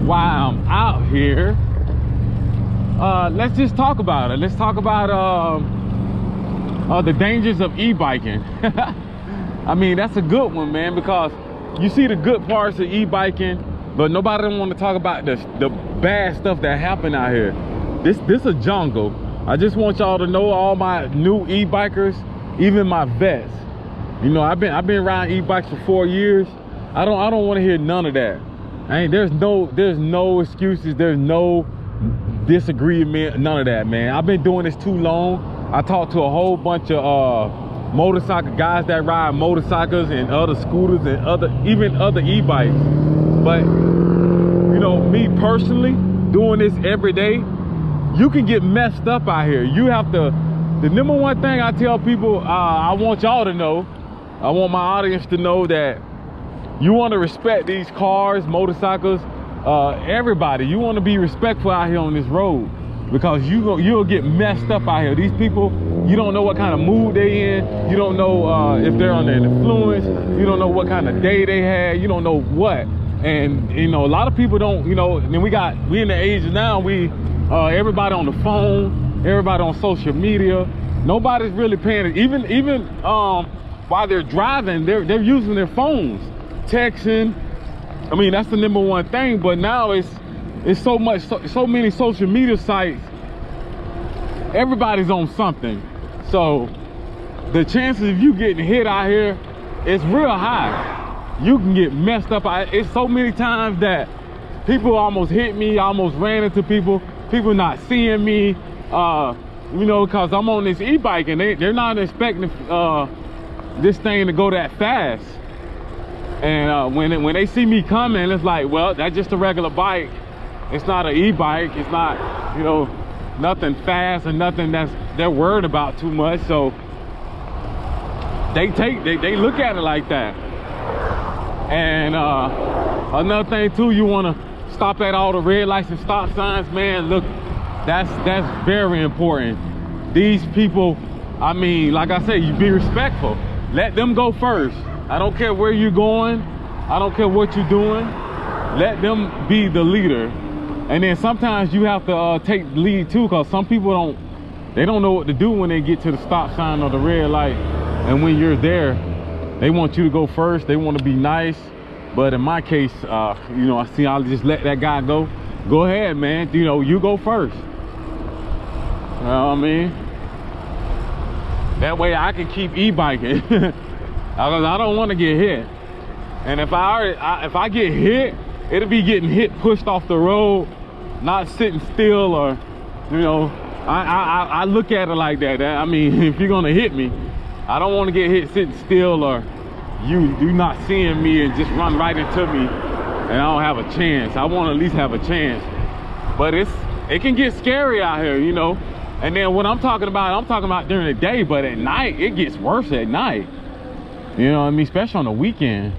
while I'm out here, let's just talk about it. Let's talk about the dangers of e-biking. I mean, that's a good one, man, because you see the good parts of e-biking, but nobody don't want to talk about the bad stuff that happened out here. This a jungle. I just want y'all to know, all my new e-bikers, even my vets. You know, I've been riding e-bikes for 4 years. I don't want to hear none of that. There's no excuses. There's no disagreement. None of that, man. I've been doing this too long. I talked to a whole bunch of motorcycle guys that ride motorcycles and other scooters and even other e-bikes. But you know, me personally, doing this every day, you can get messed up out here. You have to. The number one thing I tell people, I want y'all to know, I want my audience to know, that you want to respect these cars, motorcycles, everybody. You want to be respectful out here on this road, because you'll get messed up out here. These people, you don't know what kind of mood they in. You don't know if they're under influence. You don't know what kind of day they had. You don't know what. And you know, a lot of people don't. You know, and we in the age now. Everybody on the phone. Everybody on social media. Nobody's really paying it. Even while they're driving, they're using their phones, texting. I mean, that's the number one thing. But now it's so many social media sites. Everybody's on something. So the chances of you getting hit out here is real high. You can get messed up. It's so many times that people almost hit me. I almost ran into people not seeing me, you know, because I'm on this e-bike and they're not expecting this thing to go that fast. And when they see me coming, it's like, well, that's just a regular bike. It's not an e-bike. It's not, you know, nothing fast and nothing they're worried about too much. So they look at it like that. And another thing too, you want to stop at all the red lights and stop signs, man. Look, that's very important. These people, I mean, like I said, you be respectful. Let them go first. I don't care where you're going. I don't care what you're doing. Let them be the leader. And then sometimes you have to take the lead too, because some people don't know what to do when they get to the stop sign or the red light. And when you're there, they want you to go first. They want to be nice. But in my case, you know, I'll just let that guy go. Go ahead, man. You know, you go first. You know what I mean? That way I can keep e-biking. Because I don't want to get hit. And if I get hit, it'll be getting hit, pushed off the road, not sitting still, or, you know, I look at it like that. I mean, if you're gonna hit me, I don't want to get hit sitting still, or you not seeing me and just run right into me and I don't have a chance. I want to at least have a chance. But it can get scary out here, you know. And then what I'm talking about during the day, but at night it gets worse at night. You know what I mean? Especially on the weekend.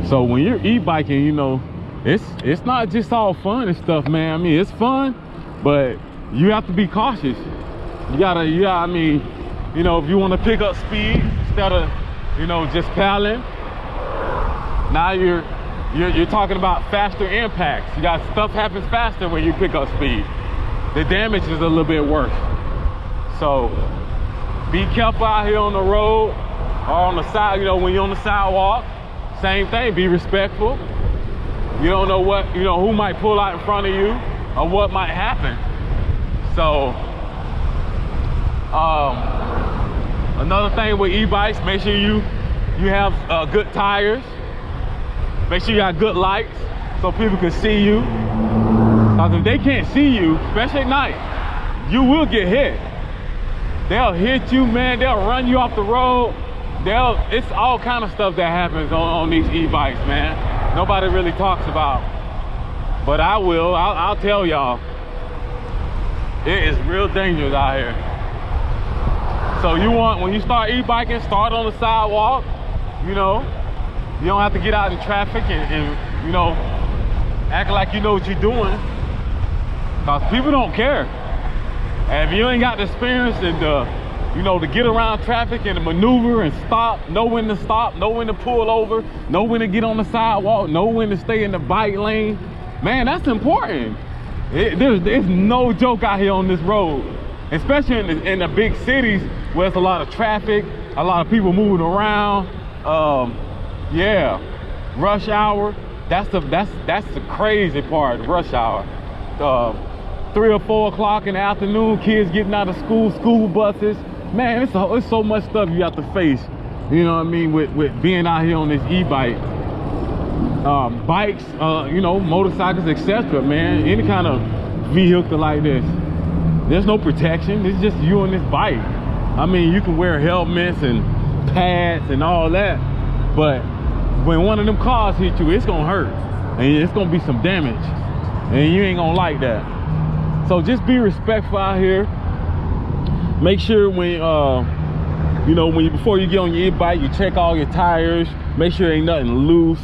So when you're e-biking, you know, it's not just all fun and stuff, man. I mean, it's fun, but you have to be cautious. You gotta, I mean, you know, if you want to pick up speed instead of, you know, just paddling, now you're talking about faster impacts. You got stuff happens faster when you pick up speed. The damage is a little bit worse. So be careful out here on the road or on the side. You know, when you're on the sidewalk, same thing. Be respectful. You don't know what, you know, who might pull out in front of you or what might happen. So another thing with e-bikes, make sure you have good tires. Make sure you got good lights so people can see you. Because if they can't see you, especially at night, you will get hit. They'll hit you, man. They'll run you off the road. It's all kind of stuff that happens on these e-bikes, man. Nobody really talks about. But I will. I'll tell y'all. It is real dangerous out here. So when you start e-biking, start on the sidewalk. You know, you don't have to get out in traffic and you know, act like you know what you're doing. Because people don't care. And if you ain't got the experience and you know, to get around traffic and to maneuver and stop, know when to pull over, know when to get on the sidewalk, know when to stay in the bike lane, Man, that's important. There's no joke out here on this road, especially in the big cities where there's a lot of traffic, a lot of people moving around. Yeah, rush hour. That's the crazy part. Rush hour. 3 or 4 o'clock in the afternoon, kids getting out of school buses. Man, it's so much stuff you have to face. You know what I mean, with being out here on this e-bike. Bikes, you know, motorcycles, etc. Man, any kind of vehicle like this, there's no protection. It's just you on this bike. I mean, you can wear helmets and pads and all that, but when one of them cars hit you, it's gonna hurt and it's gonna be some damage, and you ain't gonna like that. So just be respectful out here. Make sure when you know, before you get on your e-bike, you check all your tires, make sure ain't nothing loose.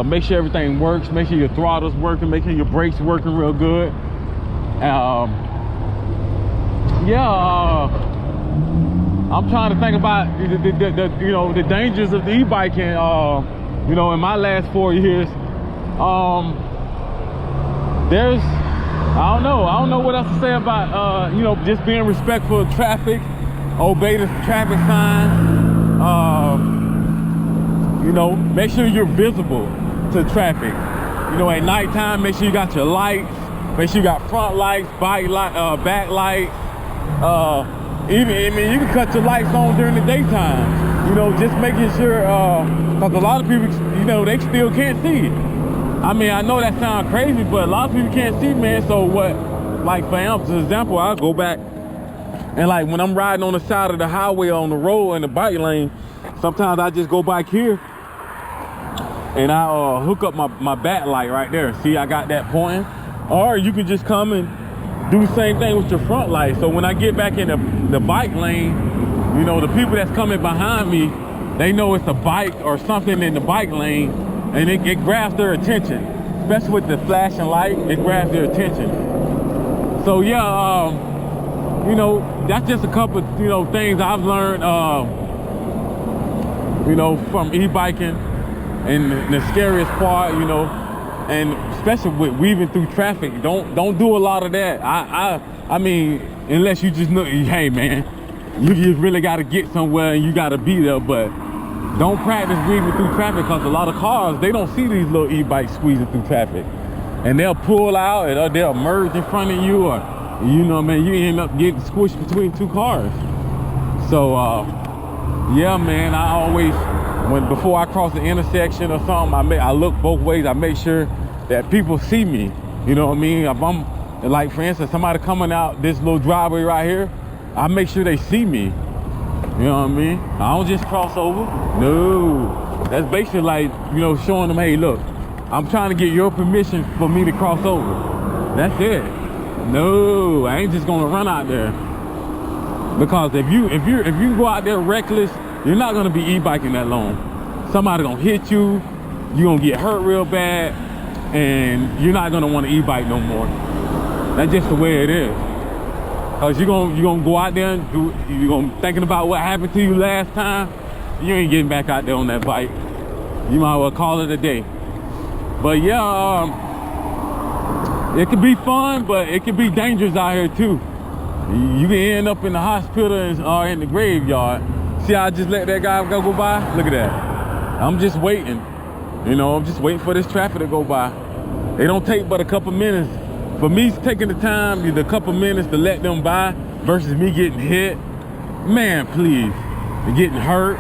Make sure everything works. Make sure your throttle's working. Make sure your brakes working real good. I'm trying to think about you know, the dangers of the e-biking. You know, in my last 4 years, there's I don't know what else to say about you know, just being respectful of traffic, obey the traffic signs. You know, make sure you're visible to traffic. You know, at nighttime, make sure you got your lights. Make sure you got front lights, back lights. Even, I mean, you can cut your lights on during the daytime. You know, just making sure, because a lot of people, you know, they still can't see. I mean, I know that sounds crazy, but a lot of people can't see, man. So what, like for example, I'll go back and like when I'm riding on the side of the highway on the road in the bike lane, sometimes I just go back here and I hook up my back light right there. See, I got that pointing. Or you can just come and do the same thing with your front light. So when I get back in the bike lane, you know, the people that's coming behind me, they know it's a bike or something in the bike lane, and it grabs their attention. Especially with the flashing light, it grabs their attention. So yeah, you know, that's just a couple of, you know, things I've learned, you know, from e-biking. And the scariest part, you know, and especially with weaving through traffic, don't do a lot of that. I mean, unless you just know, hey man, you just really got to get somewhere and you got to be there. But don't practice weaving through traffic, because a lot of cars, they don't see these little e-bikes squeezing through traffic, and they'll pull out or they'll merge in front of you, or you know, man, you end up getting squished between 2 cars. So yeah, man, I always, before I cross the intersection or something, I look both ways. I make sure that people see me. You know what I mean? If I'm, like for instance, somebody coming out this little driveway right here, I make sure they see me. You know what I mean? I don't just cross over. No. That's basically like, you know, showing them, hey, look, I'm trying to get your permission for me to cross over. That's it. No, I ain't just gonna run out there. Because if you go out there reckless, you're not gonna be e-biking that long. Somebody gonna hit you, you're gonna get hurt real bad, and you're not gonna wanna e-bike no more. That's just the way it is. Cause you're gonna go out there and you're gonna thinking about what happened to you last time. You ain't getting back out there on that bike. You might as well call it a day. But yeah, it can be fun, but it can be dangerous out here too. You can end up in the hospital or in the graveyard. See how I just let that guy go by? Look at that. I'm just waiting. You know, I'm just waiting for this traffic to go by. It don't take but a couple minutes. For me taking the time, the couple minutes to let them by versus me getting hit, man, please. You're getting hurt.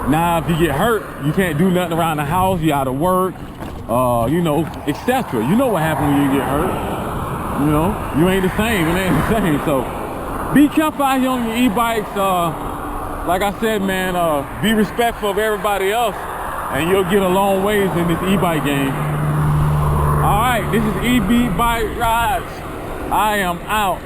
Now, if you get hurt, you can't do nothing around the house. You out of work, you know, etc. You know what happens when you get hurt. You know, you ain't the same. It ain't the same. So be careful out here on your e-bikes. Like I said, man, be respectful of everybody else, and you'll get a long ways in this e-bike game. All right, this is EB Bike Rides. I am out.